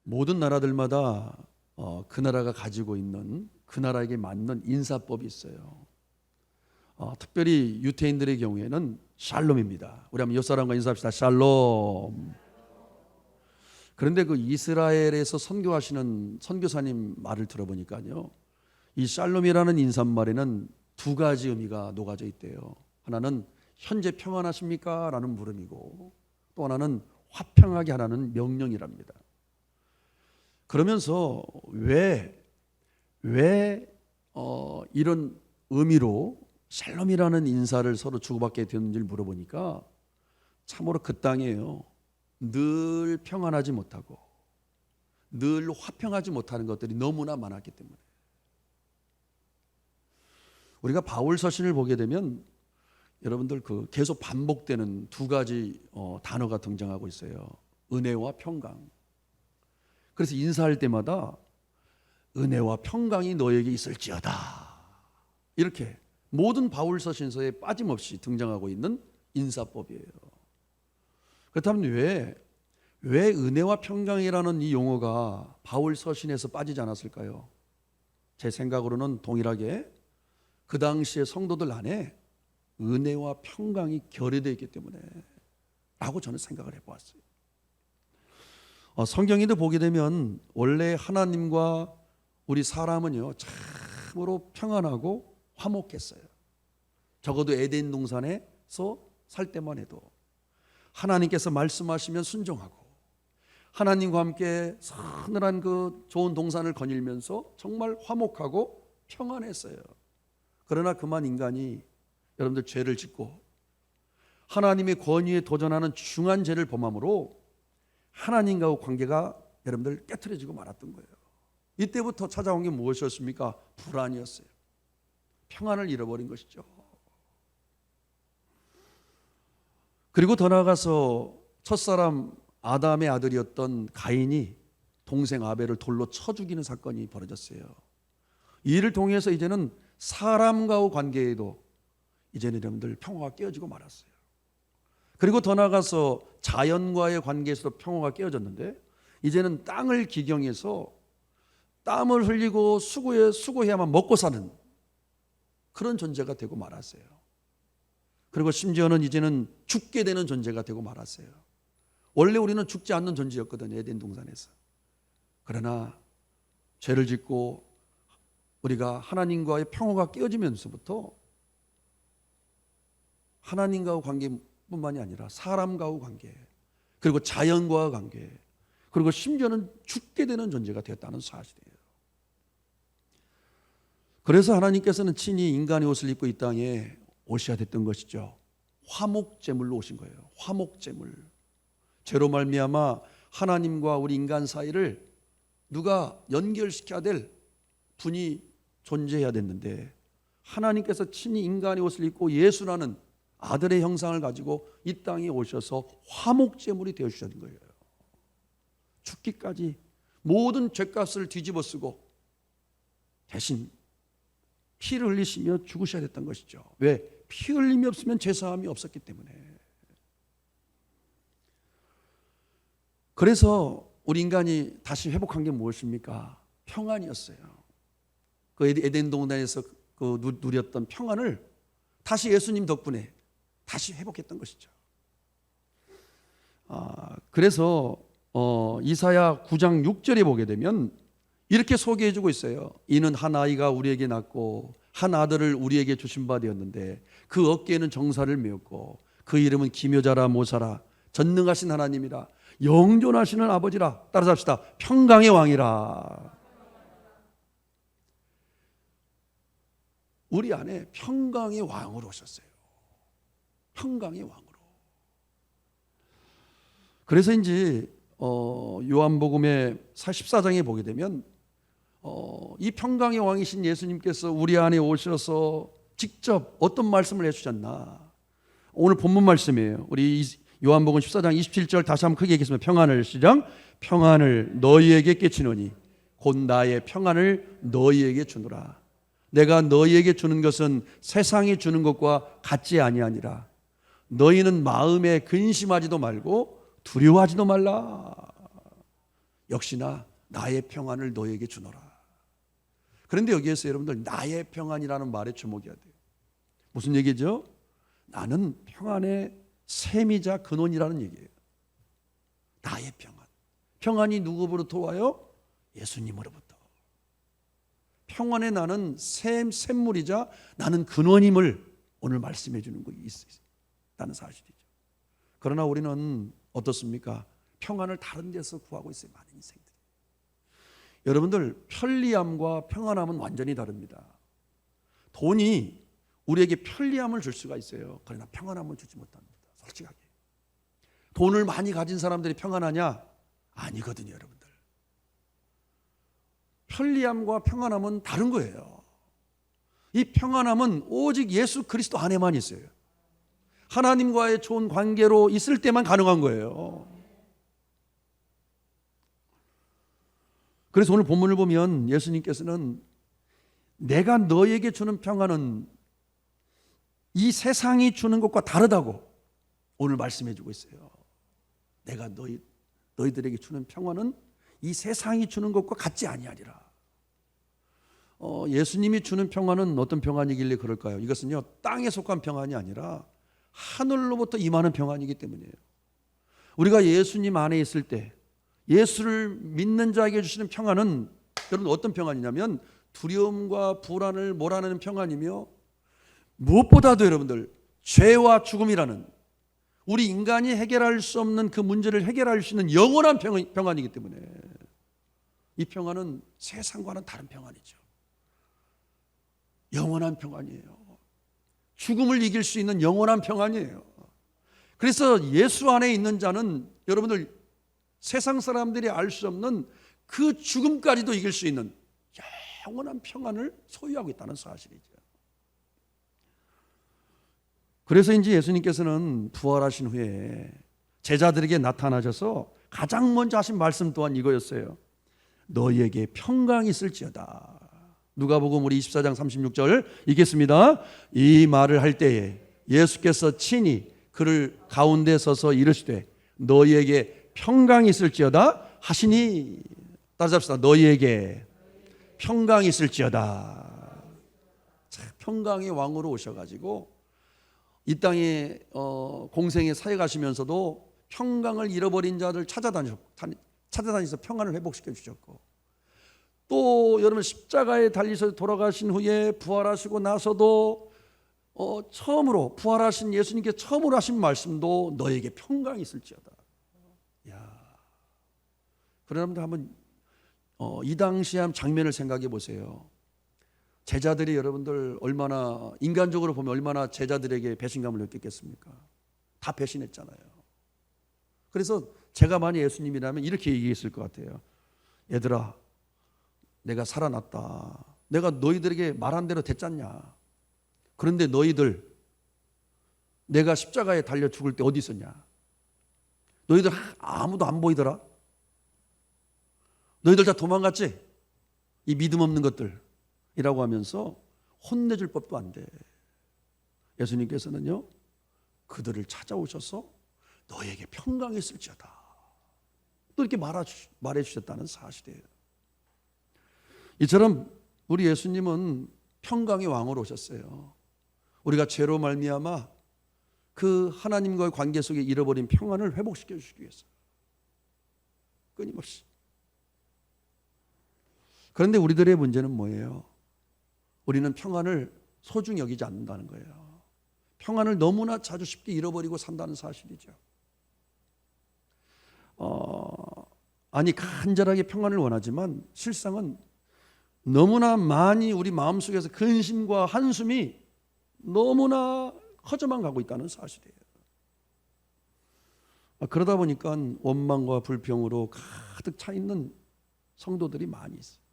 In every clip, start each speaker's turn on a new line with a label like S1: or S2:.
S1: 모든 나라들마다 그 나라가 가지고 있는 그 나라에게 맞는 인사법이 있어요. 특별히 유태인들의 경우에는 샬롬입니다. 우리 한번 옆 사람과 인사합시다. 샬롬. 그런데 그 이스라엘에서 선교하시는 선교사님 말을 들어보니까요, 이 샬롬이라는 인사말에는 두 가지 의미가 녹아져 있대요. 하나는 현재 평안하십니까? 라는 물음이고, 또 하나는 화평하게 하라는 명령이랍니다. 그러면서 왜 이런 의미로 샬롬이라는 인사를 서로 주고받게 되는지를 물어보니까 참으로 그 땅에요, 늘 평안하지 못하고 늘 화평하지 못하는 것들이 너무나 많았기 때문에. 우리가 바울 서신을 보게 되면 여러분들 계속 반복되는 두 가지 단어가 등장하고 있어요. 은혜와 평강. 그래서 인사할 때마다 은혜와 평강이 너에게 있을지어다, 이렇게 모든 바울 서신서에 빠짐없이 등장하고 있는 인사법이에요. 그렇다면 왜 은혜와 평강이라는 이 용어가 바울 서신에서 빠지지 않았을까요? 제 생각으로는 동일하게 그 당시의 성도들 안에 은혜와 평강이 결여되어 있기 때문에 라고 저는 생각을 해보았어요. 성경에도 보게 되면 원래 하나님과 우리 사람은요, 참으로 평안하고 화목했어요. 적어도 에덴 동산에서 살 때만 해도 하나님께서 말씀하시면 순종하고, 하나님과 함께 서늘한 그 좋은 동산을 거닐면서 정말 화목하고 평안했어요. 그러나 그만 인간이 여러분들 죄를 짓고 하나님의 권위에 도전하는 중한 죄를 범함으로 하나님과의 관계가 여러분들 깨트려지고 말았던 거예요. 이때부터 찾아온 게 무엇이었습니까? 불안이었어요. 평안을 잃어버린 것이죠. 그리고 더 나아가서 첫사람 아담의 아들이었던 가인이 동생 아벨을 돌로 쳐 죽이는 사건이 벌어졌어요. 이를 통해서 이제는 사람과의 관계에도 이제는 여러분들 평화가 깨어지고 말았어요. 그리고 더 나아가서 자연과의 관계에서도 평화가 깨어졌는데, 이제는 땅을 기경해서 땀을 흘리고 수고해야만 먹고 사는 그런 존재가 되고 말았어요. 그리고 심지어는 이제는 죽게 되는 존재가 되고 말았어요. 원래 우리는 죽지 않는 존재였거든요, 에덴 동산에서. 그러나 죄를 짓고 우리가 하나님과의 평화가 깨어지면서부터 하나님과의 관계뿐만이 아니라 사람과의 관계, 그리고 자연과의 관계, 그리고 심지어는 죽게 되는 존재가 되었다는 사실이에요. 그래서 하나님께서는 친히 인간의 옷을 입고 이 땅에 오셔야 됐던 것이죠. 화목제물로 오신 거예요. 화목제물. 죄로 말미암아 하나님과 우리 인간 사이를 누가 연결시켜야 될 분이 존재해야 됐는데, 하나님께서 친히 인간의 옷을 입고 예수라는 아들의 형상을 가지고 이 땅에 오셔서 화목제물이 되어주셨던 거예요. 죽기까지 모든 죄값을 뒤집어 쓰고 대신 피를 흘리시며 죽으셔야 됐던 것이죠. 왜? 피 흘림이 없으면 죄사함이 없었기 때문에. 그래서 우리 인간이 다시 회복한 게 무엇입니까? 평안이었어요. 그 에덴 동산에서 누렸던 평안을 다시 예수님 덕분에 다시 회복했던 것이죠. 그래서 이사야 9장 6절에 보게 되면 이렇게 소개해주고 있어요. 이는 한 아이가 우리에게 낳고 한 아들을 우리에게 주신 바 되었는데 그 어깨에는 정사를 메었고 그 이름은 기묘자라 모사라 전능하신 하나님이라 영존하시는 아버지라. 따라서 합시다. 평강의 왕이라. 우리 안에 평강의 왕으로 오셨어요. 평강의 왕으로. 그래서 이제 요한복음의 14장에 보게 되면 이 평강의 왕이신 예수님께서 우리 안에 오셔서 직접 어떤 말씀을 해주셨나. 오늘 본문 말씀이에요. 우리 요한복음 14장 27절 다시 한번 크게 얘기했습니다. 평안을 시작. 평안을 너희에게 끼치노니 곧 나의 평안을 너희에게 주노라. 내가 너희에게 주는 것은 세상이 주는 것과 같지 아니하니라. 너희는 마음에 근심하지도 말고 두려워하지도 말라. 역시나 나의 평안을 너에게 주노라. 그런데 여기에서 여러분들 나의 평안이라는 말에 주목해야 돼요. 무슨 얘기죠? 나는 평안의 셈이자 근원이라는 얘기예요. 나의 평안. 평안이 누구로부터 와요? 예수님으로부터. 평안의 나는 샘물이자 나는 근원임을 오늘 말씀해 주는 거 있다는 사실이죠. 그러나 우리는 어떻습니까? 평안을 다른 데서 구하고 있어요. 많은 인생들이. 여러분들 편리함과 평안함은 완전히 다릅니다. 돈이 우리에게 편리함을 줄 수가 있어요. 그러나 평안함을 주지 못합니다. 솔직하게. 돈을 많이 가진 사람들이 평안하냐? 아니거든요, 여러분들. 편리함과 평안함은 다른 거예요. 이 평안함은 오직 예수 그리스도 안에만 있어요. 하나님과의 좋은 관계로 있을 때만 가능한 거예요. 그래서 오늘 본문을 보면 예수님께서는 내가 너에게 주는 평안은 이 세상이 주는 것과 다르다고 오늘 말씀해 주고 있어요. 내가 너희들에게 주는 평안은 이 세상이 주는 것과 같지 아니하리라. 예수님이 주는 평안은 어떤 평안이길래 그럴까요? 이것은요, 땅에 속한 평안이 아니라 하늘로부터 임하는 평안이기 때문이에요. 우리가 예수님 안에 있을 때 예수를 믿는 자에게 주시는 평안은 여러분 어떤 평안이냐면 두려움과 불안을 몰아내는 평안이며 무엇보다도 여러분들 죄와 죽음이라는 우리 인간이 해결할 수 없는 그 문제를 해결할 수 있는 영원한 평안이기 때문에 이 평안은 세상과는 다른 평안이죠. 영원한 평안이에요. 죽음을 이길 수 있는 영원한 평안이에요. 그래서 예수 안에 있는 자는 여러분들 세상 사람들이 알 수 없는 그 죽음까지도 이길 수 있는 영원한 평안을 소유하고 있다는 사실이죠. 그래서인지 예수님께서는 부활하신 후에 제자들에게 나타나셔서 가장 먼저 하신 말씀 또한 이거였어요. 너희에게 평강이 있을지어다. 누가복음 우리 24장 36절 읽겠습니다. 이 말을 할 때에 예수께서 친히 그를 가운데 서서 이르시되 너희에게 평강이 있을지어다 하시니, 따라잡시다. 너희에게 평강이 있을지어다. 평강의 왕으로 오셔가지고 이 땅에 공생에 사역하시면서도 평강을 잃어버린 자들 찾아다니셔서 평안을 회복시켜 주셨고, 또 여러분 십자가에 달리셔서 돌아가신 후에 부활하시고 나서도 처음으로 부활하신 예수님께 처음으로 하신 말씀도 너에게 평강이 있을지어다. 그러면 한번 이 당시의 한 장면을 생각해 보세요. 제자들이 여러분들 얼마나 인간적으로 보면 얼마나 제자들에게 배신감을 느꼈겠습니까? 다 배신했잖아요. 그래서 제가 만약 예수님이라면 이렇게 얘기했을 것 같아요. 얘들아, 내가 살아났다. 내가 너희들에게 말한 대로 됐잖냐. 그런데 너희들 내가 십자가에 달려 죽을 때 어디 있었냐? 너희들 아무도 안 보이더라? 너희들 다 도망갔지? 이 믿음 없는 것들 이라고 하면서 혼내줄 법도 안 돼. 예수님께서는요, 그들을 찾아오셔서 너에게 평강이 있을지어다 또 이렇게 말해 주셨다는 사실이에요. 이처럼 우리 예수님은 평강의 왕으로 오셨어요. 우리가 죄로 말미암아 그 하나님과의 관계 속에 잃어버린 평안을 회복시켜 주시기 위해서 끊임없이. 그런데 우리들의 문제는 뭐예요? 우리는 평안을 소중히 여기지 않는다는 거예요. 평안을 너무나 자주 쉽게 잃어버리고 산다는 사실이죠. 아니 간절하게 평안을 원하지만 실상은 너무나 많이 우리 마음속에서 근심과 한숨이 너무나 커져만 가고 있다는 사실이에요. 그러다 보니까 원망과 불평으로 가득 차 있는 성도들이 많이 있어요.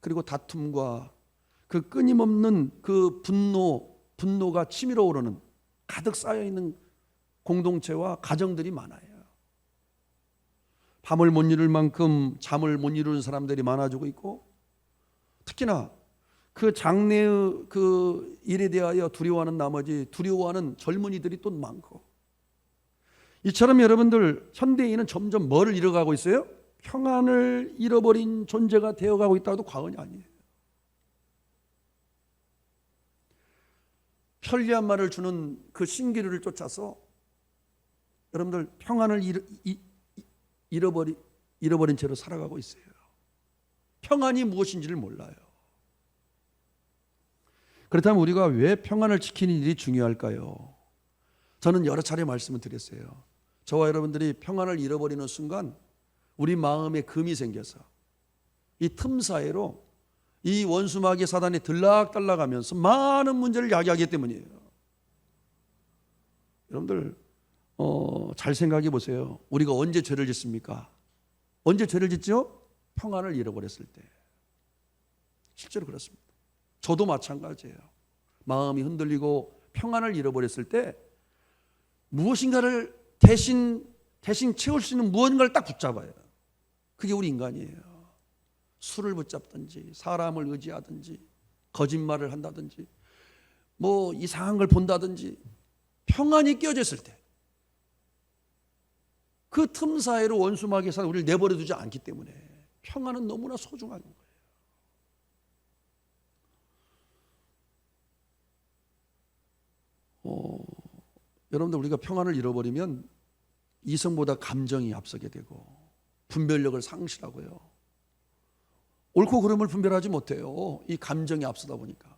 S1: 그리고 다툼과 그 끊임없는 그 분노가 치밀어 오르는 가득 쌓여 있는 공동체와 가정들이 많아요. 밤을 못 이룰 만큼 잠을 못 이루는 사람들이 많아지고 있고, 특히나 그 장래의 그 일에 대하여 두려워하는 젊은이들이 또 많고, 이처럼 여러분들 현대인은 점점 뭐를 잃어가고 있어요? 평안을 잃어버린 존재가 되어가고 있다고도 과언이 아니에요. 편리한 말을 주는 그 신기루를 쫓아서 여러분들 평안을 잃어버린 채로 살아가고 있어요. 평안이 무엇인지를 몰라요. 그렇다면 우리가 왜 평안을 지키는 일이 중요할까요? 저는 여러 차례 말씀을 드렸어요. 저와 여러분들이 평안을 잃어버리는 순간 우리 마음에 금이 생겨서 이 틈 사이로 이 원수마귀 사단이 들락달락하면서 많은 문제를 야기하기 때문이에요. 여러분들 잘 생각해 보세요. 우리가 언제 죄를 짓습니까? 언제 죄를 짓죠? 평안을 잃어버렸을 때. 실제로 그렇습니다. 저도 마찬가지예요. 마음이 흔들리고 평안을 잃어버렸을 때 무엇인가를 대신 채울 수 있는 무언가를 딱 붙잡아요. 그게 우리 인간이에요. 술을 붙잡든지 사람을 의지하든지 거짓말을 한다든지 뭐 이상한 걸 본다든지 평안이 깨어졌을 때 그 틈 사이로 원수마귀 사단 우리를 내버려 두지 않기 때문에 평안은 너무나 소중한 거예요. 여러분들 우리가 평안을 잃어버리면 이성보다 감정이 앞서게 되고 분별력을 상실하고요. 옳고 그름을 분별하지 못해요. 이 감정이 앞서다 보니까.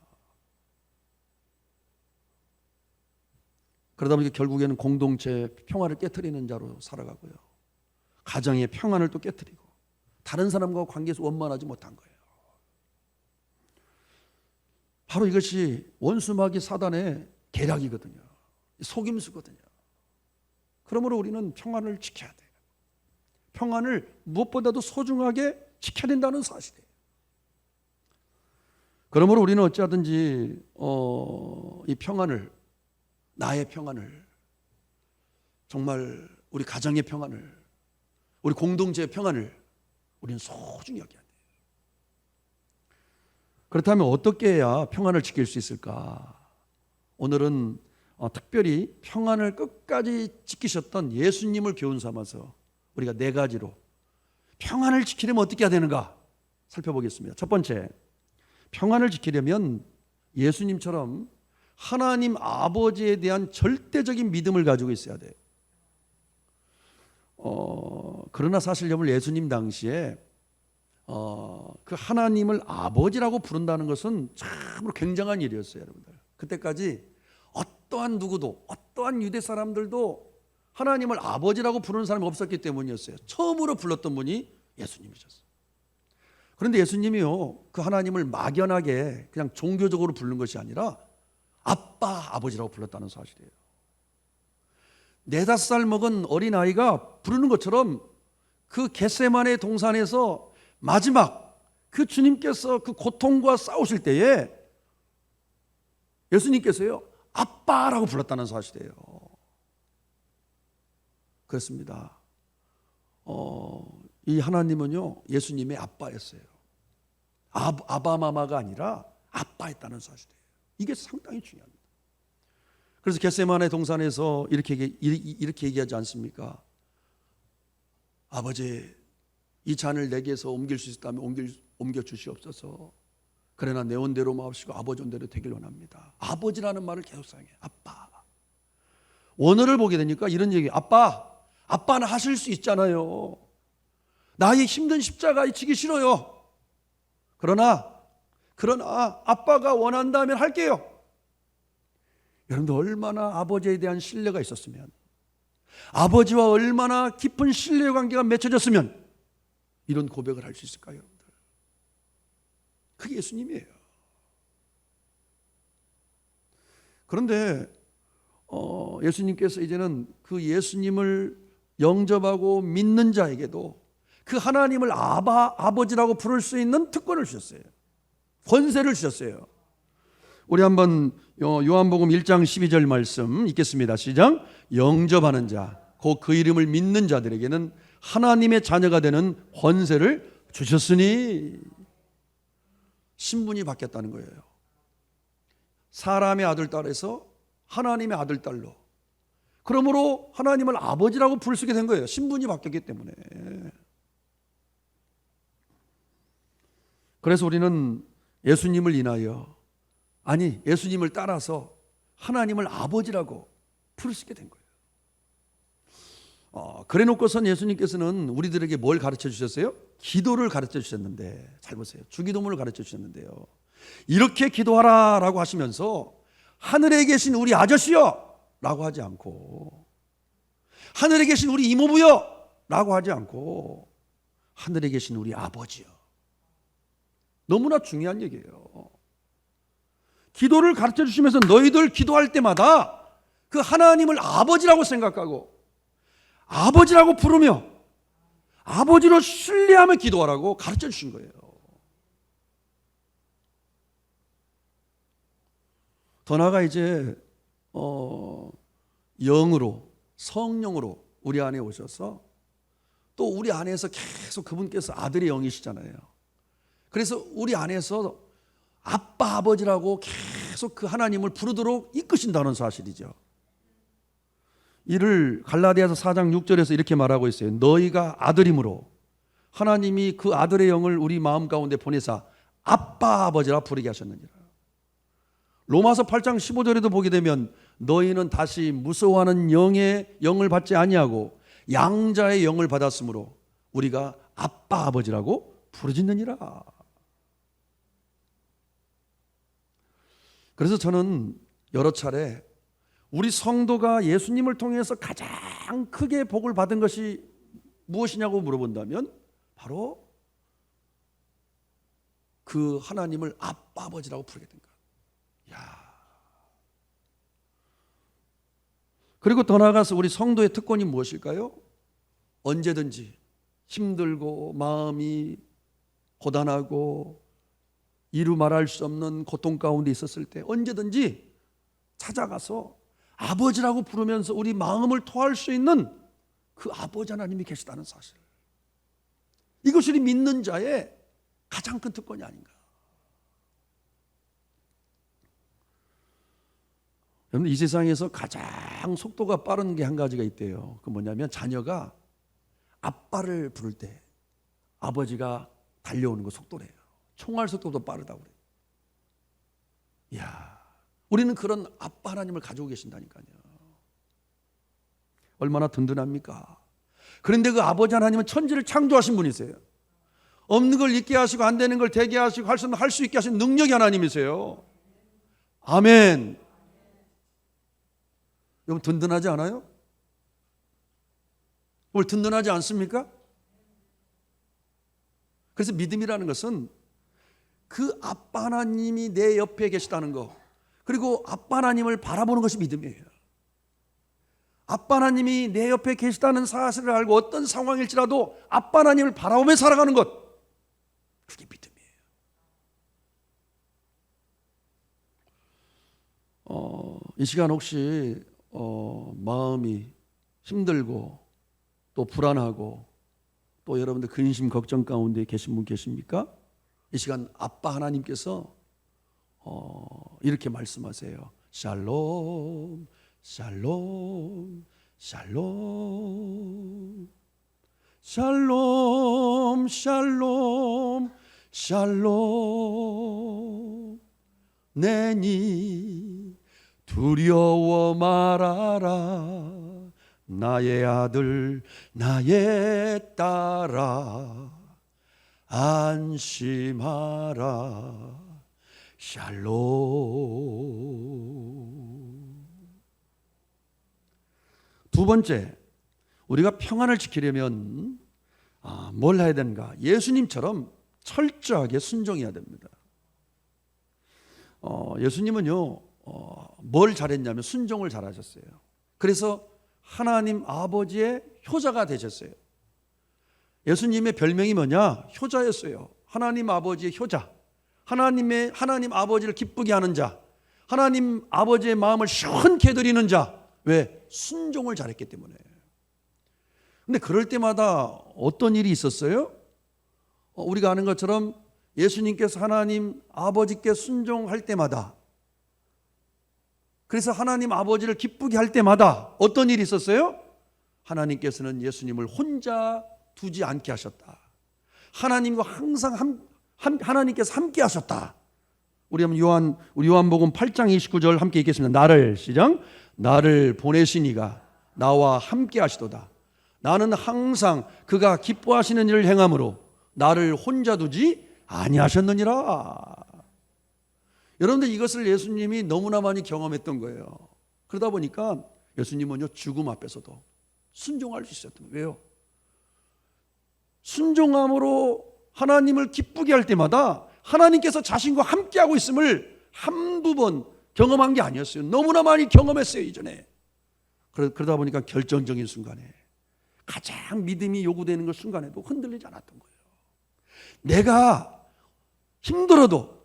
S1: 그러다 보니까 결국에는 공동체의 평화를 깨트리는 자로 살아가고요. 가정의 평안을 또 깨트리고 다른 사람과 관계에서 원만하지 못한 거예요. 바로 이것이 원수마귀 사단의 계략이거든요. 속임수거든요. 그러므로 우리는 평안을 지켜야 돼요. 평안을 무엇보다도 소중하게 지켜야 된다는 사실이에요. 그러므로 우리는 어찌하든지 이 평안을, 나의 평안을, 정말 우리 가정의 평안을, 우리 공동체의 평안을 우리는 소중히 여겨야 돼요. 그렇다면 어떻게 해야 평안을 지킬 수 있을까? 오늘은 특별히 평안을 끝까지 지키셨던 예수님을 교훈 삼아서 우리가 4가지로 평안을 지키려면 어떻게 해야 되는가 살펴보겠습니다. 첫 번째, 평안을 지키려면 예수님처럼 하나님 아버지에 대한 절대적인 믿음을 가지고 있어야 돼요. 그러나 사실 여러분 예수님 당시에 그 하나님을 아버지라고 부른다는 것은 참으로 굉장한 일이었어요, 여러분들. 그때까지 어떠한 누구도, 어떠한 유대 사람들도 하나님을 아버지라고 부르는 사람이 없었기 때문이었어요. 처음으로 불렀던 분이 예수님이셨어요. 그런데 예수님이요, 그 하나님을 막연하게 그냥 종교적으로 부르는 것이 아니라 아빠, 아버지라고 불렀다는 사실이에요. 4-5살 먹은 어린아이가 부르는 것처럼 그 겟세마네 동산에서 마지막 그 주님께서 그 고통과 싸우실 때에 예수님께서요, 아빠라고 불렀다는 사실이에요. 그렇습니다. 이 하나님은요, 예수님의 아빠였어요. 아바마마가 아니라 아빠였다는 사실이에요. 이게 상당히 중요합니다. 그래서 겟세마네 동산에서 이렇게 얘기하지 않습니까? 아버지, 이 잔을 내게서 옮길 수 있다면 옮겨 주시옵소서. 그러나 내 원대로 마옵시고 아버지 원대로 되길 원합니다. 아버지라는 말을 계속 사용해요. 아빠. 원어를 보게 되니까 이런 얘기, 아빠는 하실 수 있잖아요. 나의 힘든 십자가에 지기 싫어요. 그러나 아빠가 원한다면 할게요. 여러분들 얼마나 아버지에 대한 신뢰가 있었으면, 아버지와 얼마나 깊은 신뢰 관계가 맺혀졌으면 이런 고백을 할 수 있을까요, 여러분들? 그게 예수님이에요. 그런데 예수님께서 이제는 그 예수님을 영접하고 믿는 자에게도 그 하나님을 아버지라고 부를 수 있는 특권을 주셨어요. 권세를 주셨어요. 우리 한번 요한복음 1장 12절 말씀 읽겠습니다. 시작. 영접하는 자, 곧 그 이름을 믿는 자들에게는 하나님의 자녀가 되는 권세를 주셨으니, 신분이 바뀌었다는 거예요. 사람의 아들 딸에서 하나님의 아들 딸로, 그러므로 하나님을 아버지라고 부를 수 있게 된 거예요. 신분이 바뀌었기 때문에. 그래서 우리는 예수님을 인하여, 아니 예수님을 따라서 하나님을 아버지라고 부를 수 있게 된 거예요. 그래 놓고선 예수님께서는 우리들에게 뭘 가르쳐 주셨어요? 기도를 가르쳐 주셨는데, 잘 보세요. 주기도문을 가르쳐 주셨는데요, 이렇게 기도하라 라고 하시면서 하늘에 계신 우리 아저씨여 라고 하지 않고, 하늘에 계신 우리 이모부여 라고 하지 않고, 하늘에 계신 우리 아버지여. 너무나 중요한 얘기예요. 기도를 가르쳐 주시면서 너희들 기도할 때마다 그 하나님을 아버지라고 생각하고 아버지라고 부르며 아버지로 신뢰하며 기도하라고 가르쳐 주신 거예요. 더 나아가 이제 영으로, 성령으로 우리 안에 오셔서 또 우리 안에서 계속 그분께서 아들의 영이시잖아요. 그래서 우리 안에서 아빠 아버지라고 계속 그 하나님을 부르도록 이끄신다는 사실이죠. 이를 갈라디아서 4장 6절에서 이렇게 말하고 있어요. 너희가 아들이므로 하나님이 그 아들의 영을 우리 마음 가운데 보내사 아빠 아버지라 부르게 하셨느니라. 로마서 8장 15절에도 보게 되면 너희는 다시 무서워하는 영을 받지 아니하고 양자의 영을 받았으므로 우리가 아빠 아버지라고 부르짖느니라. 그래서 저는 여러 차례 우리 성도가 예수님을 통해서 가장 크게 복을 받은 것이 무엇이냐고 물어본다면 바로 그 하나님을 아빠 아버지라고 부르게 된 거예요. 야. 그리고 더 나아가서 우리 성도의 특권이 무엇일까요? 언제든지 힘들고 마음이 고단하고 이루 말할 수 없는 고통 가운데 있었을 때 언제든지 찾아가서 아버지라고 부르면서 우리 마음을 토할 수 있는 그 아버지 하나님이 계시다는 사실, 이것이 우리 믿는 자의 가장 큰 특권이 아닌가. 여러분, 이 세상에서 가장 속도가 빠른 게 한 가지가 있대요. 그 뭐냐면 자녀가 아빠를 부를 때 아버지가 달려오는 거 속도래요. 총알 속도도 빠르다고 그래요. 이야, 우리는 그런 아빠 하나님을 가지고 계신다니까요. 얼마나 든든합니까? 그런데 그 아버지 하나님은 천지를 창조하신 분이세요. 없는 걸 있게 하시고 안 되는 걸 되게 하시고 할 수 있게 하신 능력의 하나님이세요. 아멘. 여러분, 든든하지 않아요? 오늘 든든하지 않습니까? 그래서 믿음이라는 것은 그 아빠 하나님이 내 옆에 계시다는 거, 그리고 아빠 하나님을 바라보는 것이 믿음이에요. 아빠 하나님이 내 옆에 계시다는 사실을 알고 어떤 상황일지라도 아빠 하나님을 바라보며 살아가는 것, 그게 믿음이에요. 이 시간 혹시 마음이 힘들고 또 불안하고 또 여러분들 근심 걱정 가운데 계신 분 계십니까? 이 시간 아빠 하나님께서 이렇게 말씀하세요. 샬롬 샬롬 샬롬 샬롬 샬롬 샬롬 내니 두려워 말아라 나의 아들 나의 딸아 안심하라 샬롬. 두 번째, 우리가 평안을 지키려면 뭘 해야 되는가? 예수님처럼 철저하게 순종해야 됩니다. 예수님은요 뭘 잘했냐면 순종을 잘하셨어요. 그래서 하나님 아버지의 효자가 되셨어요. 예수님의 별명이 뭐냐? 효자였어요. 하나님 아버지의 효자. 하나님 아버지를 기쁘게 하는 자, 하나님 아버지의 마음을 시원케 드리는 자. 왜? 순종을 잘했기 때문에. 근데 그럴 때마다 어떤 일이 있었어요? 우리가 아는 것처럼 예수님께서 하나님 아버지께 순종할 때마다, 그래서 하나님 아버지를 기쁘게 할 때마다 어떤 일이 있었어요? 하나님께서는 예수님을 혼자 두지 않게 하셨다. 하나님과 항상 하나님께서 함께 하셨다. 우리 요한복음 8장 29절 함께 읽겠습니다. 시작. 나를 보내시니가 나와 함께 하시도다. 나는 항상 그가 기뻐하시는 일을 행함으로 나를 혼자 두지 아니하셨느니라. 여러분들 이것을 예수님이 너무나 많이 경험했던 거예요. 그러다 보니까 예수님은요, 죽음 앞에서도 순종할 수 있었던 거예요. 왜요? 순종함으로 하나님을 기쁘게 할 때마다 하나님께서 자신과 함께하고 있음을 한두 번 경험한 게 아니었어요. 너무나 많이 경험했어요, 이전에. 그러다 보니까 결정적인 순간에, 가장 믿음이 요구되는 그 순간에도 흔들리지 않았던 거예요. 내가 힘들어도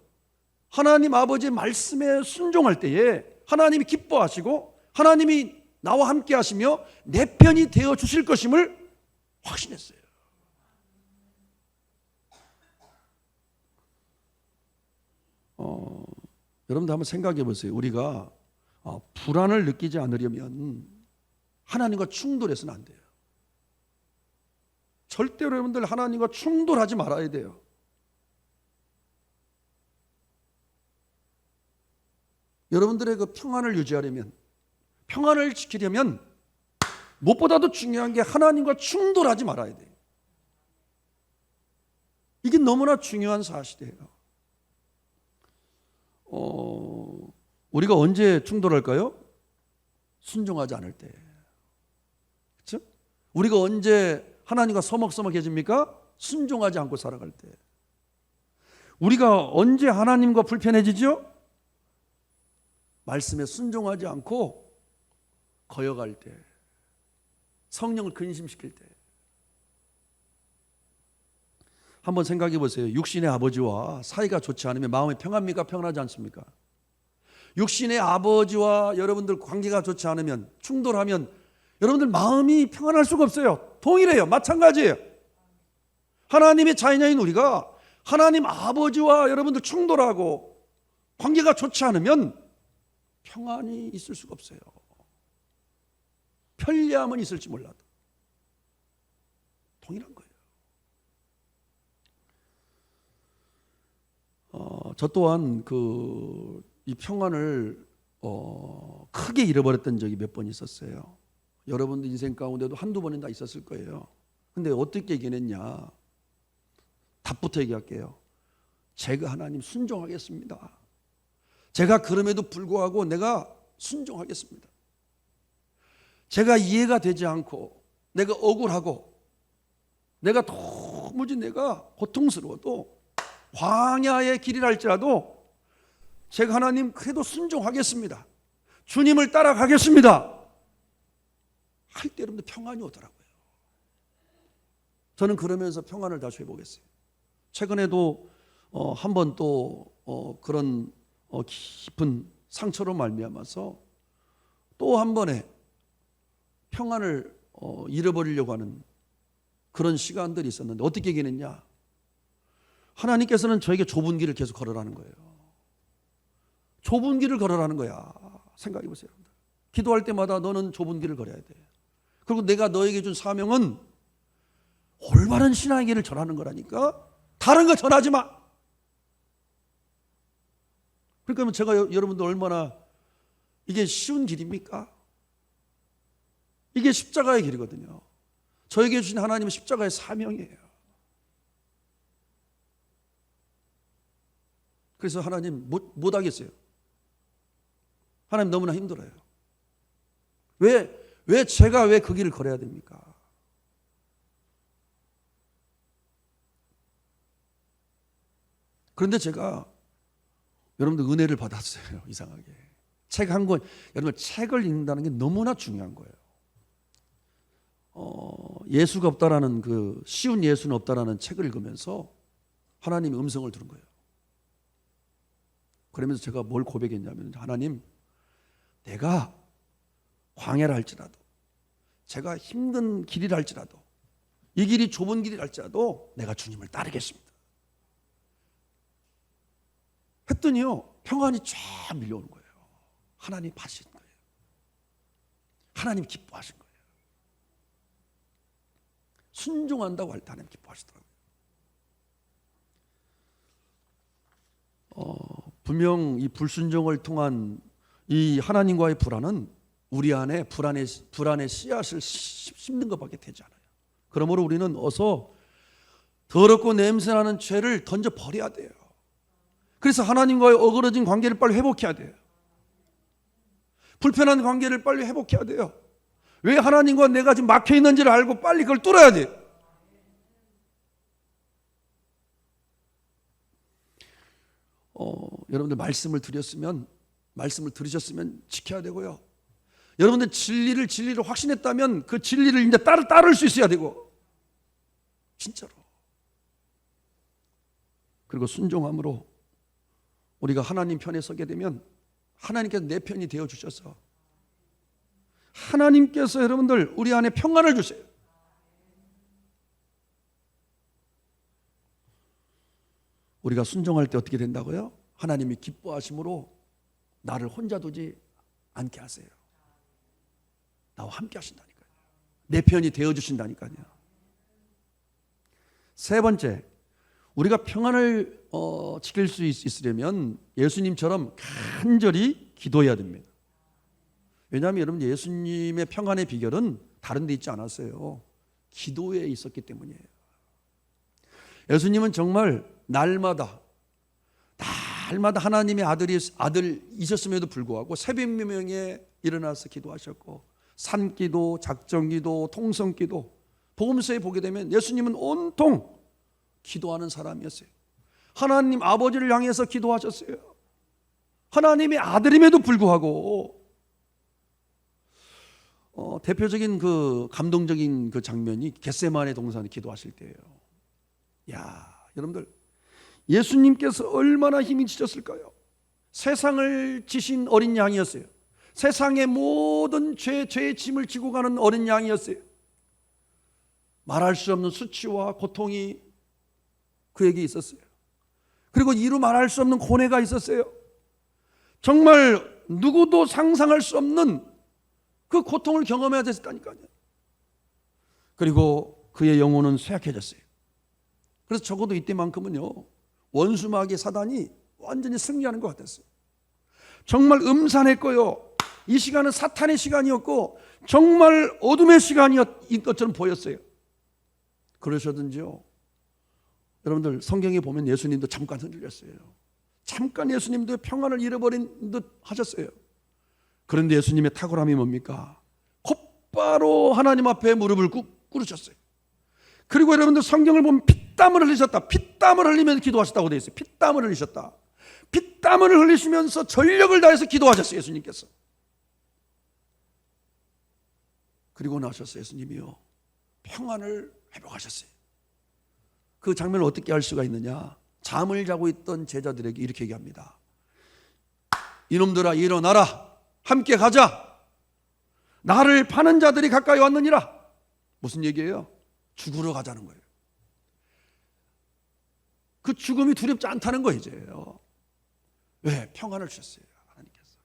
S1: 하나님 아버지의 말씀에 순종할 때에 하나님이 기뻐하시고 하나님이 나와 함께 하시며 내 편이 되어 주실 것임을 확신했어요. 여러분들 한번 생각해 보세요. 우리가 불안을 느끼지 않으려면 하나님과 충돌해서는 안 돼요. 절대로 여러분들 하나님과 충돌하지 말아야 돼요. 여러분들의 그 평안을 유지하려면, 평안을 지키려면 무엇보다도 중요한 게 하나님과 충돌하지 말아야 돼요. 이게 너무나 중요한 사실이에요. 우리가 언제 충돌할까요? 순종하지 않을 때. 그렇죠? 우리가 언제 하나님과 서먹서먹해집니까? 순종하지 않고 살아갈 때. 우리가 언제 하나님과 불편해지죠? 말씀에 순종하지 않고 거여갈 때, 성령을 근심시킬 때. 한번 생각해 보세요. 육신의 아버지와 사이가 좋지 않으면 마음이 평합니까? 평안하지 않습니까? 육신의 아버지와 여러분들 관계가 좋지 않으면, 충돌하면 여러분들 마음이 평안할 수가 없어요. 동일해요. 마찬가지예요. 하나님의 자녀인 우리가 하나님 아버지와 여러분들 충돌하고 관계가 좋지 않으면 평안이 있을 수가 없어요. 편리함은 있을지 몰라도 동일한 거예요. 저 또한 이 평안을 크게 잃어버렸던 적이 몇 번 있었어요. 여러분들 인생 가운데도 한두 번은 다 있었을 거예요. 근데 어떻게 얘기했냐? 답부터 얘기할게요. 제가 하나님 순종하겠습니다. 제가 그럼에도 불구하고 내가 순종하겠습니다. 제가 이해가 되지 않고 내가 억울하고 내가 도무지 내가 고통스러워도 광야의 길이라 할지라도 제가 하나님 그래도 순종하겠습니다. 주님을 따라가겠습니다. 할 때 여러분들 평안이 오더라고요. 저는 그러면서 평안을 다시 회복했어요. 최근에도 한 번 또 그런 깊은 상처로 말미암아서 또 한 번에 평안을 잃어버리려고 하는 그런 시간들이 있었는데 어떻게 얘기했냐? 하나님께서는 저에게 좁은 길을 계속 걸으라는 거예요. 좁은 길을 걸으라는 거야. 생각해 보세요. 기도할 때마다 너는 좁은 길을 걸어야 돼. 그리고 내가 너에게 준 사명은 올바른 신앙의 길을 전하는 거라니까. 다른 거 전하지 마. 그러니까 제가 여러분들 얼마나 이게 쉬운 길입니까? 이게 십자가의 길이거든요. 저에게 주신 하나님은 십자가의 사명이에요. 그래서 하나님 못 하겠어요. 하나님 너무나 힘들어요. 제가 왜 그 길을 걸어야 됩니까? 그런데 제가 여러분들 은혜를 받았어요. 이상하게. 책 한 권, 여러분 책을 읽는다는 게 너무나 중요한 거예요. 예수가 없다라는 그 쉬운 예수는 없다라는 책을 읽으면서 하나님의 음성을 들은 거예요. 그러면서 제가 뭘 고백했냐면 하나님, 내가 광야라 할지라도 제가 힘든 길이라 할지라도 이 길이 좁은 길이라 할지라도 내가 주님을 따르겠습니다. 했더니요 평안이 쫙 밀려오는 거예요. 하나님 받으신 거예요. 하나님 기뻐하신 거예요. 순종한다고 할 때 하나님 기뻐하시더라고요. 분명 이 불순종을 통한 이 하나님과의 불안은 우리 안에 불안의 씨앗을 심는 것밖에 되지 않아요. 그러므로 우리는 어서 더럽고 냄새나는 죄를 던져 버려야 돼요. 그래서 하나님과의 어그러진 관계를 빨리 회복해야 돼요. 불편한 관계를 빨리 회복해야 돼요. 왜 하나님과 내가 지금 막혀 있는지를 알고 빨리 그걸 뚫어야 돼요. 여러분들 말씀을 들으셨으면 지켜야 되고요. 여러분들 진리를 확신했다면 그 진리를 이제 따를 수 있어야 되고, 진짜로. 그리고 순종함으로 우리가 하나님 편에 서게 되면 하나님께서 내 편이 되어 주셔서 하나님께서 여러분들 우리 안에 평안을 주세요. 우리가 순종할 때 어떻게 된다고요? 하나님이 기뻐하심으로 나를 혼자 두지 않게 하세요. 나와 함께 하신다니까요. 내 편이 되어 주신다니까요. 세 번째, 우리가 평안을 지킬 수 있으려면 예수님처럼 간절히 기도해야 됩니다. 왜냐하면 여러분, 예수님의 평안의 비결은 다른 데 있지 않았어요. 기도에 있었기 때문이에요. 예수님은 정말 날마다 하나님의 아들이셨음에도 불구하고 새벽명에 일어나서 기도하셨고, 산기도, 작정기도, 통성기도, 복음서에 보게 되면 예수님은 온통 기도하는 사람이었어요. 하나님 아버지를 향해서 기도하셨어요. 하나님의 아들임에도 불구하고 대표적인 그 감동적인 그 장면이 겟세마네 동산에 기도하실 때예요. 야, 여러분들, 예수님께서 얼마나 힘이 지셨을까요? 세상을 지신 어린 양이었어요. 세상의 모든 죄의 짐을 지고 가는 어린 양이었어요. 말할 수 없는 수치와 고통이 그에게 있었어요. 그리고 이루 말할 수 없는 고뇌가 있었어요. 정말 누구도 상상할 수 없는 그 고통을 경험해야 됐다니까요. 그리고 그의 영혼은 쇠약해졌어요. 그래서 적어도 이때만큼은요, 원수마귀 사단이 완전히 승리하는 것 같았어요. 정말 음산했고요, 이 시간은 사탄의 시간이었고 정말 어둠의 시간이었던 것처럼 보였어요. 그러셨든지요, 여러분들 성경에 보면 예수님도 잠깐 흔들렸어요. 잠깐 예수님도 평안을 잃어버린 듯 하셨어요. 그런데 예수님의 탁월함이 뭡니까? 곧바로 하나님 앞에 무릎을 꿇으셨어요. 그리고 여러분들 성경을 보면 피땀을 흘리셨다. 피땀을 흘리면서 기도하셨다고 되어 있어요. 피땀을 흘리셨다. 피땀을 흘리시면서 전력을 다해서 기도하셨어요, 예수님께서. 그리고 나셔서 예수님이요, 평안을 회복하셨어요. 그 장면을 어떻게 알 수가 있느냐? 잠을 자고 있던 제자들에게 이렇게 얘기합니다. 이놈들아, 일어나라. 함께 가자. 나를 파는 자들이 가까이 왔느니라. 무슨 얘기예요? 죽으러 가자는 거예요. 그 죽음이 두렵지 않다는 거예요, 이제요. 왜? 평안을 주셨어요, 하나님께서.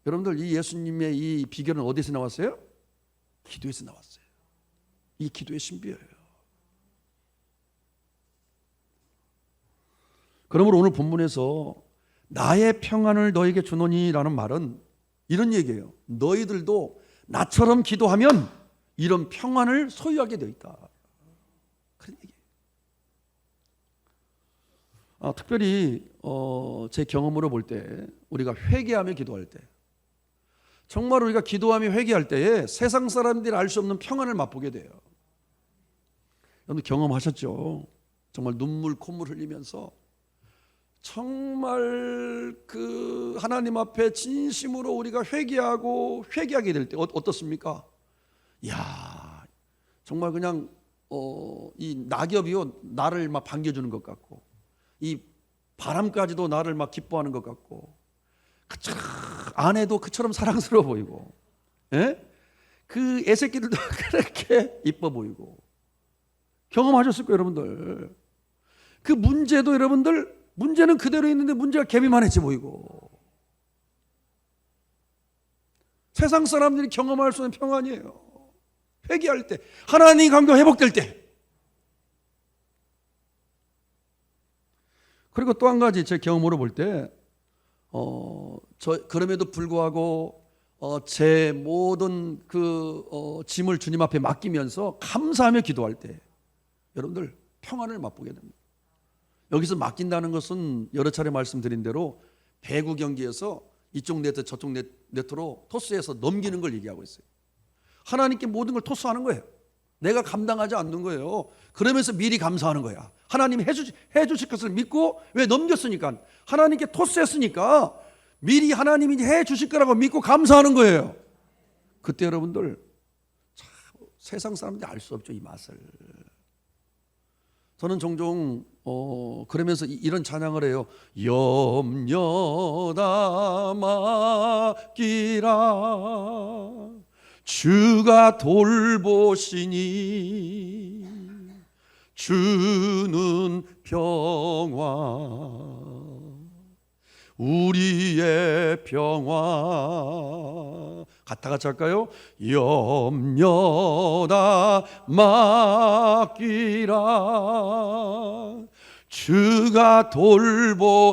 S1: 여러분들, 이 예수님의 이 비결은 어디서 나왔어요? 기도에서 나왔어요. 이 기도의 신비예요. 그러므로 오늘 본문에서 나의 평안을 너에게 주노니라는 말은 이런 얘기예요. 너희들도 나처럼 기도하면 이런 평안을 소유하게 되어 있다. 그런 얘기예요. 특별히 제 경험으로 볼 때, 우리가 회개하며 기도할 때, 정말 우리가 기도하며 회개할 때에 세상 사람들이 알 수 없는 평안을 맛보게 돼요. 여러분 경험하셨죠? 정말 눈물 콧물 흘리면서 정말 그 하나님 앞에 진심으로 우리가 회개하게 될 때 어떻습니까? 이야, 정말 그냥 이 낙엽이요, 나를 막 반겨주는 것 같고, 이 바람까지도 나를 막 기뻐하는 것 같고, 아내도 그처럼 사랑스러워 보이고, 예? 그 애새끼들도 그렇게 이뻐 보이고. 경험하셨을 거예요, 여러분들. 그 문제도 여러분들, 문제는 그대로 있는데 문제가 개비만해져 보이고. 세상 사람들이 경험할 수 있는 평안이에요. 회개할 때, 하나님 관계가 회복될 때. 그리고 또 한 가지 제 경험으로 볼 때, 그럼에도 불구하고 제 모든 짐을 주님 앞에 맡기면서 감사하며 기도할 때 여러분들 평안을 맛보게 됩니다. 여기서 맡긴다는 것은 여러 차례 말씀드린 대로 배구 경기에서 이쪽 네트 저쪽 네트로 토스해서 넘기는 걸 얘기하고 있어요. 하나님께 모든 걸 토스하는 거예요. 내가 감당하지 않는 거예요. 그러면서 미리 감사하는 거야. 하나님이 해주실 것을 믿고, 왜 넘겼으니까, 하나님께 토스했으니까 미리 하나님이 해주실 거라고 믿고 감사하는 거예요. 그때 여러분들 참 세상 사람들이 알 수 없죠, 이 맛을. 저는 종종 그러면서 이런 찬양을 해요. 염려다 맡기라 주가 돌보시니 주는 평화 우리의 평화. 같이 할까요? 염려다 맡기라 주가 돌보시니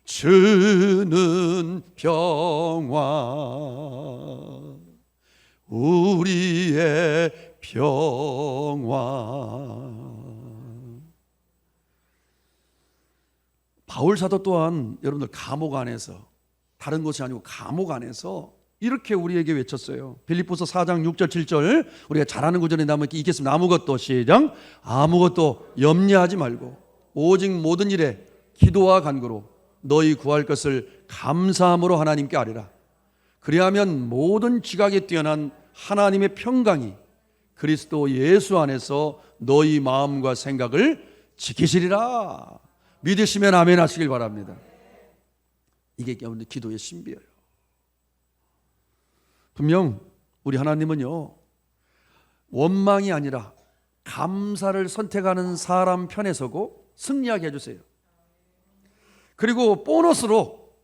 S1: 주는 평화 우리의 평화. 바울 사도 또한 여러분들 감옥 안에서, 다른 곳이 아니고 감옥 안에서 이렇게 우리에게 외쳤어요. 빌립보서 4장 6절 7절 우리가 잘 아는 구절에 읽겠습니다. 아무것도 시작. 아무것도 염려하지 말고 오직 모든 일에 기도와 간구로 너희 구할 것을 감사함으로 하나님께 아뢰라. 그리하면 모든 지각에 뛰어난 하나님의 평강이 그리스도 예수 안에서 너희 마음과 생각을 지키시리라. 믿으시면 아멘 하시길 바랍니다. 이게 여러분들 기도의 신비예요. 분명 우리 하나님은요, 원망이 아니라 감사를 선택하는 사람 편에 서고 승리하게 해주세요. 그리고 보너스로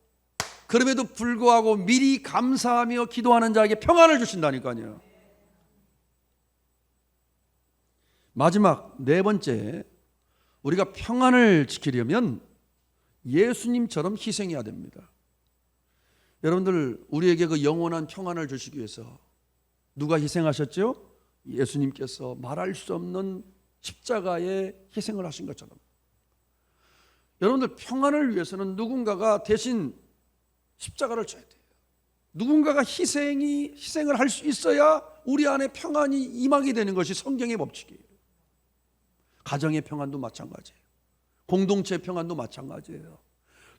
S1: 그럼에도 불구하고 미리 감사하며 기도하는 자에게 평안을 주신다니까요. 마지막 네 번째, 우리가 평안을 지키려면 예수님처럼 희생해야 됩니다. 여러분들, 우리에게 그 영원한 평안을 주시기 위해서 누가 희생하셨죠? 예수님께서 말할 수 없는 십자가에 희생을 하신 것처럼, 여러분들 평안을 위해서는 누군가가 대신 십자가를 져야 돼요. 누군가가 희생을 할 수 있어야 우리 안에 평안이 임하게 되는 것이 성경의 법칙이에요. 가정의 평안도 마찬가지예요. 공동체의 평안도 마찬가지예요.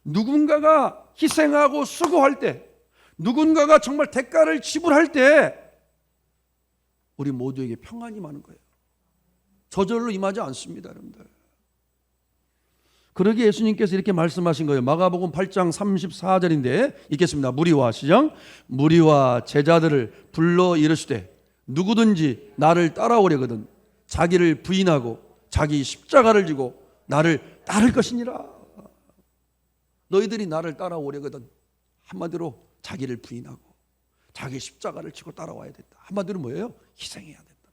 S1: 누군가가 희생하고 수고할 때, 누군가가 정말 대가를 지불할 때 우리 모두에게 평안이 임하는 거예요. 저절로 임하지 않습니다, 여러분들. 그러기에 예수님께서 이렇게 말씀하신 거예요. 마가복음 8장 34절인데 읽겠습니다. 무리와 시작. 무리와 제자들을 불러 이르시되 누구든지 나를 따라오려거든 자기를 부인하고 자기 십자가를 지고 나를 따를 것이니라. 너희들이 나를 따라오려거든 한마디로 자기를 부인하고 자기 십자가를 지고 따라와야 된다. 한마디로 뭐예요? 희생해야 된다.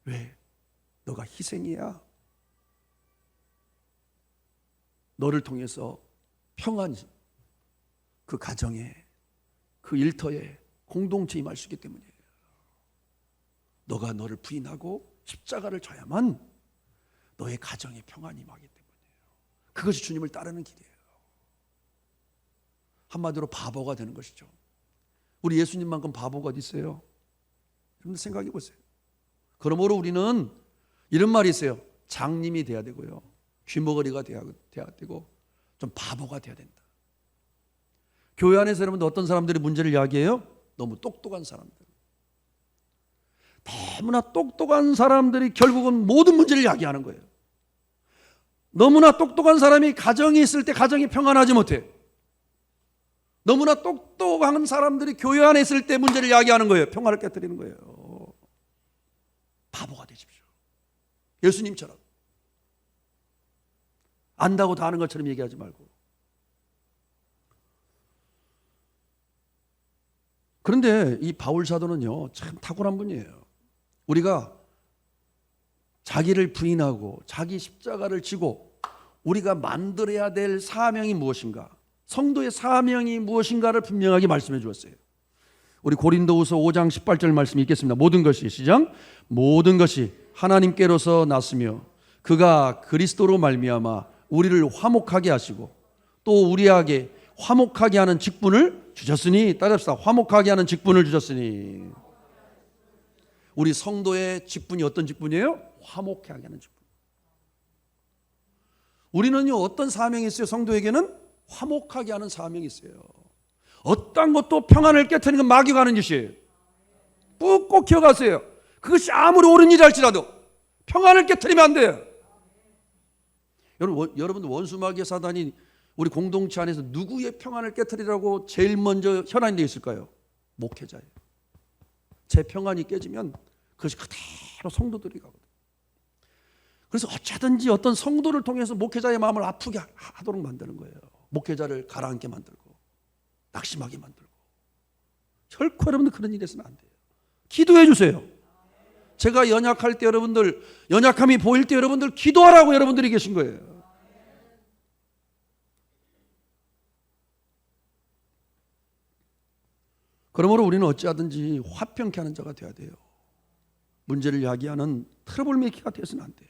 S1: 왜? 너가 희생해야 너를 통해서 평안이 그 가정에, 그 일터에, 공동체에 임할 수 있기 때문이에요. 너가 너를 부인하고 십자가를 져야만 너의 가정에 평안이 임하기 때문이에요. 그것이 주님을 따르는 길이에요. 한마디로 바보가 되는 것이죠. 우리 예수님만큼 바보가 어디 있어요? 여러분 생각해 보세요. 그러므로 우리는 이런 말이 있어요. 장님이 돼야 되고요, 귀머거리가 돼야 되고 좀 바보가 돼야 된다. 교회 안에서 여러분들 어떤 사람들이 문제를 이야기해요? 너무 똑똑한 사람들. 너무나 똑똑한 사람들이 결국은 모든 문제를 이야기하는 거예요. 너무나 똑똑한 사람이 가정이 있을 때 가정이 평안하지 못해. 너무나 똑똑한 사람들이 교회 안에 있을 때 문제를 이야기하는 거예요. 평화를 깨뜨리는 거예요. 바보가 되십시오. 예수님처럼 안다고 다 아는 것처럼 얘기하지 말고. 그런데 이 바울 사도는요 참 탁월한 분이에요. 우리가 자기를 부인하고 자기 십자가를 지고 우리가 만들어야 될 사명이 무엇인가, 성도의 사명이 무엇인가를 분명하게 말씀해 주었어요. 우리 고린도후서 5장 18절 말씀 읽겠습니다. 모든 것이, 시작. 모든 것이 하나님께로서 났으며 그가 그리스도로 말미암아 우리를 화목하게 하시고 또 우리에게 화목하게 하는 직분을 주셨으니, 따라합시다. 화목하게 하는 직분을 주셨으니. 우리 성도의 직분이 어떤 직분이에요? 화목하게 하는 직분. 우리는요, 어떤 사명이 있어요? 성도에게는 화목하게 하는 사명이 있어요. 어떤 것도 평안을 깨트리는 건 마귀가 하는 짓이에요. 꼭 기억하세요. 그것이 아무리 옳은 일이 할지라도 평안을 깨트리면 안 돼요. 여러분들, 원수 마귀의 사단이 우리 공동체 안에서 누구의 평안을 깨트리라고 제일 먼저 혈안이 되어 있을까요? 목회자예요. 제 평안이 깨지면 그것이 그대로 성도들이 가거든요. 그래서 어쩌든지 어떤 성도를 통해서 목회자의 마음을 아프게 하도록 만드는 거예요. 목회자를 가라앉게 만들고 낙심하게 만들고. 결코 여러분들 그런 일이 있으면 안 돼요. 기도해 주세요. 제가 연약할 때 여러분들, 연약함이 보일 때 여러분들 기도하라고 여러분들이 계신 거예요. 그러므로 우리는 어찌하든지 화평케 하는 자가 되어야 돼요. 문제를 야기하는 트러블 메이커가 되어서는 안 돼요.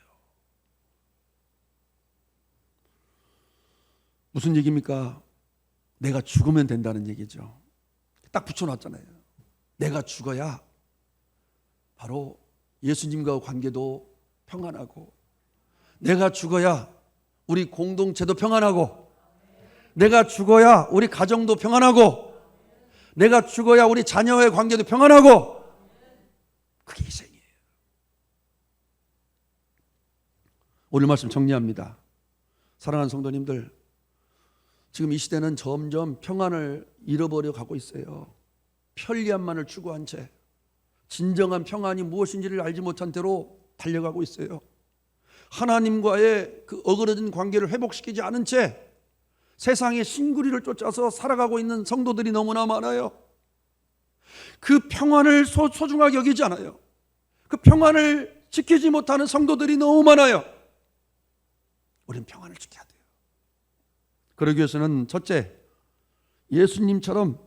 S1: 무슨 얘기입니까? 내가 죽으면 된다는 얘기죠. 딱 붙여놨잖아요. 내가 죽어야 바로 예수님과 관계도 평안하고, 내가 죽어야 우리 공동체도 평안하고, 내가 죽어야 우리 가정도 평안하고, 내가 죽어야 우리 자녀의 관계도 평안하고. 그게 희생이에요. 오늘 말씀 정리합니다. 사랑하는 성도님들, 지금 이 시대는 점점 평안을 잃어버려 가고 있어요. 편리함만을 추구한 채 진정한 평안이 무엇인지를 알지 못한 대로 달려가고 있어요. 하나님과의 그 어그러진 관계를 회복시키지 않은 채 세상의 신구리를 쫓아서 살아가고 있는 성도들이 너무나 많아요. 그 평안을 소중하게 여기지 않아요. 그 평안을 지키지 못하는 성도들이 너무 많아요. 우리는 평안을 지켜야 돼요. 그러기 위해서는 첫째, 예수님처럼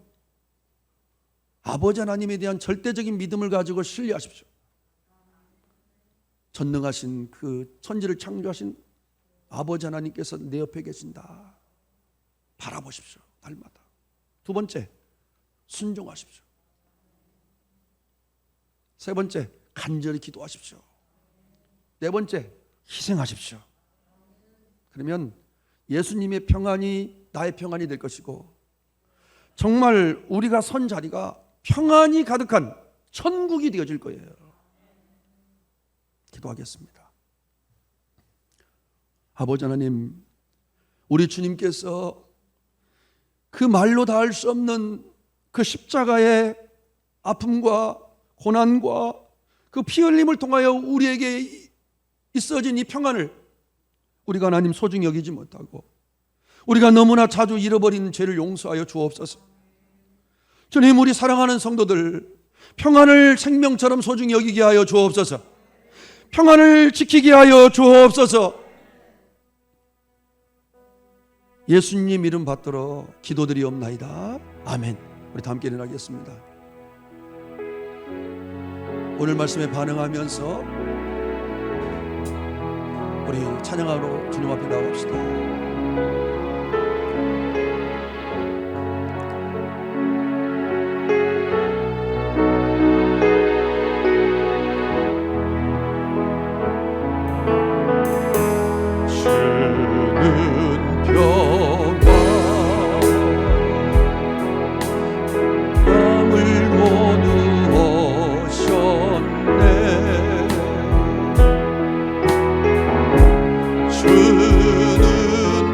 S1: 아버지 하나님에 대한 절대적인 믿음을 가지고 신뢰하십시오. 전능하신 그 천지를 창조하신 아버지 하나님께서 내 옆에 계신다. 바라보십시오. 날마다. 두 번째, 순종하십시오. 세 번째, 간절히 기도하십시오. 네 번째, 희생하십시오. 그러면 예수님의 평안이 나의 평안이 될 것이고, 정말 우리가 선 자리가 평안이 가득한 천국이 되어질 거예요. 기도하겠습니다. 아버지 하나님, 우리 주님께서 그 말로 다 할 수 없는 그 십자가의 아픔과 고난과 그 피 흘림을 통하여 우리에게 있어진 이 평안을 우리가 하나님 소중히 여기지 못하고, 우리가 너무나 자주 잃어버리는 죄를 용서하여 주옵소서. 주님, 우리 사랑하는 성도들 평안을 생명처럼 소중히 여기게 하여 주옵소서. 평안을 지키게 하여 주옵소서. 예수님 이름 받들어 기도드리옵나이다. 아멘. 우리 다 함께 일어나겠습니다. 오늘 말씀에 반응하면서 우리 찬양하러 주님 앞에 나갑시다.
S2: 주는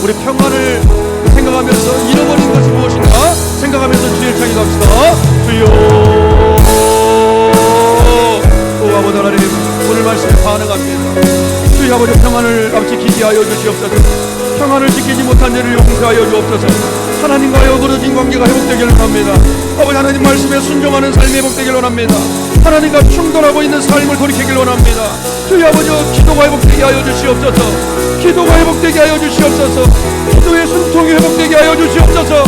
S1: 우리 평안을 생각하면서 잃어버린 것이 무엇인가 생각하면서 주의 창에 갑시다. 주여. 오 아버지 하나님, 오늘 말씀에 반응합니다. 주여 아버지, 평안을 지키게 하여 주시옵소서. 평안을 지키지 못한 죄를 용서하여 주옵소서. 하나님과의 어그러진 관계가 회복되기를 원합니다. 아버지 하나님 말씀에 순종하는 삶이 회복되기를 원합니다. 하나님과 충돌하고 있는 삶을 돌이키기를 원합니다. 주여 아버지, 기도가 회복되게 하여 주시옵소서. 기도가 회복되게 하여 주시옵소서. 기도의 순통이 회복되게 하여 주시옵소서.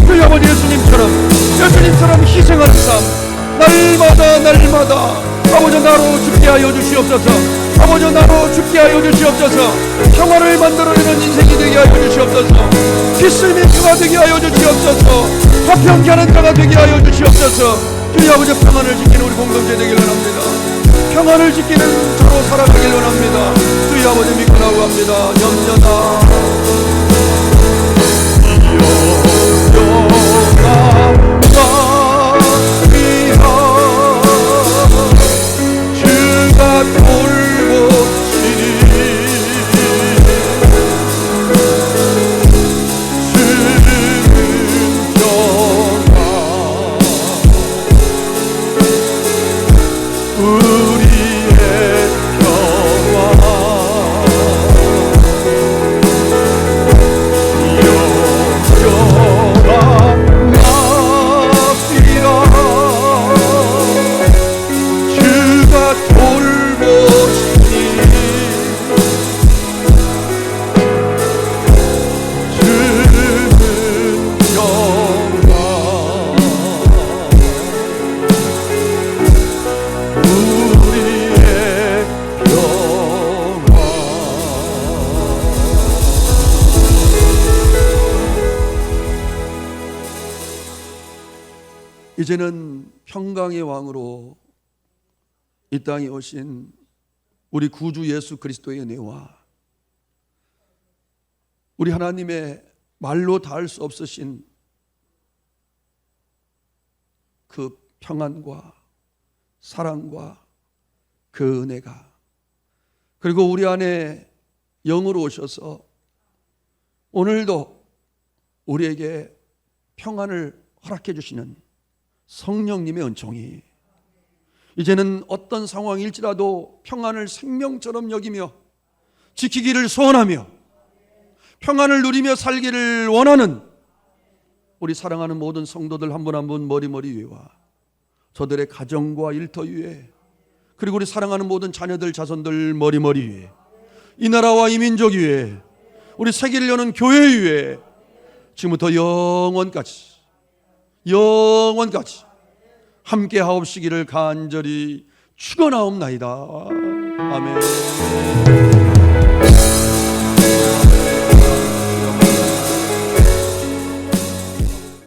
S1: 주여 아버지, 예수님처럼 희생하는 삶, 날마다 아버지 나로 죽게 하여 주시옵소서. 아버지 나로 죽게 하여 주시옵소서. 평화를 만들어내는 인생이 되게 하여 주시옵소서. 기쁨의 표가 되게 하여 주시옵소서. 화평케 하는 자가 되게 하여 주시옵소서. 주여 아버지, 평안을 지키는 우리 공동체 되기를 원합니다. 평안을 지키는 저로 살아가기를 원합니다. 주여 아버지, 믿고 나아갑니다. 주가 돌보시니 이제는 평강의 왕으로 이 땅에 오신 우리 구주 예수 그리스도의 은혜와 우리 하나님의 말로 닿을 수 없으신 그 평안과 사랑과 그 은혜가, 그리고 우리 안에 영으로 오셔서 오늘도 우리에게 평안을 허락해 주시는 성령님의 은총이 이제는 어떤 상황일지라도 평안을 생명처럼 여기며 지키기를 소원하며 평안을 누리며 살기를 원하는 우리 사랑하는 모든 성도들 한 분 한 분 머리 위에와 저들의 가정과 일터 위에, 그리고 우리 사랑하는 모든 자녀들 자손들 머리 위에, 이 나라와 이 민족 위에, 우리 세계를 여는 교회 위에 지금부터 영원까지 함께 하옵시기를 간절히 축원하옵나이다. 아멘.